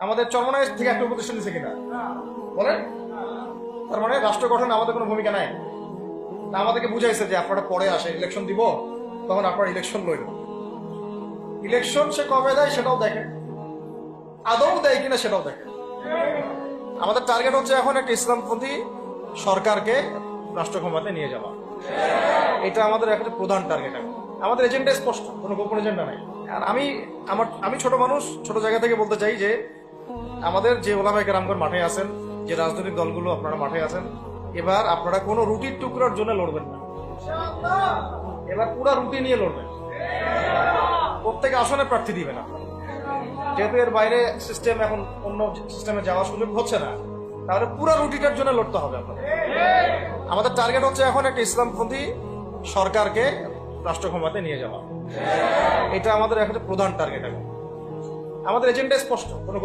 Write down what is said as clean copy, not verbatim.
আমাদের চরমনায় থেকে একটা প্রতিষ্ঠান দিচ্ছে কিনা বলেন? তার মানে রাষ্ট্র গঠনে আমাদের কোনো ভূমিকা নাই। তা আমাদেরকে বুঝাইছে যে আপনারা পরে আসে ইলেকশন দিব, তখন আপনারা ইলেকশন লইল। ইলেকশন সে কবে দেয় সেটাও দেখে, আদৌ দেয় কিনা সেটাও দেখে। আমাদের টার্গেট হচ্ছে এখন একটা ইসলামপন্থী সরকারকে রাষ্ট্র ক্ষমতায় নিয়ে যাওয়া। এটা আমাদের একটা প্রধান টার্গেট। আমাদের এজেন্ডা স্পষ্ট, কোনো গোপন এজেন্ডা নাই। আর আমি ছোট মানুষ, ছোট জায়গা থেকে বলতে চাই যে আমাদের যে ওলামায়ে কেরামগণ মাঠে আছেন, যে রাজনৈতিক দলগুলো আপনারা মাঠে আছেন, এবার আপনারা কোনো রুটির টুকরার জন্য লড়বেন না। এবার পুরো রুটি নিয়ে লড়বেন। প্রত্যেক আসনে প্রার্থী দিবেন আপনারা। যেহেতু এর বাইরে সিস্টেম এখন অন্য সিস্টেমে যাওয়ার সুযোগ হচ্ছে না, তাহলে পুরো রুটিটার জন্য লড়তে হবে আপনাদের। আমাদের টার্গেট হচ্ছে এখন একটা ইসলামপন্থী সরকারকে রাষ্ট্র ক্ষমতায় নিয়ে যাওয়া। এটা আমাদের একটা প্রধান টার্গেট। আমাদের এজেন্ডা স্পষ্ট, কোনো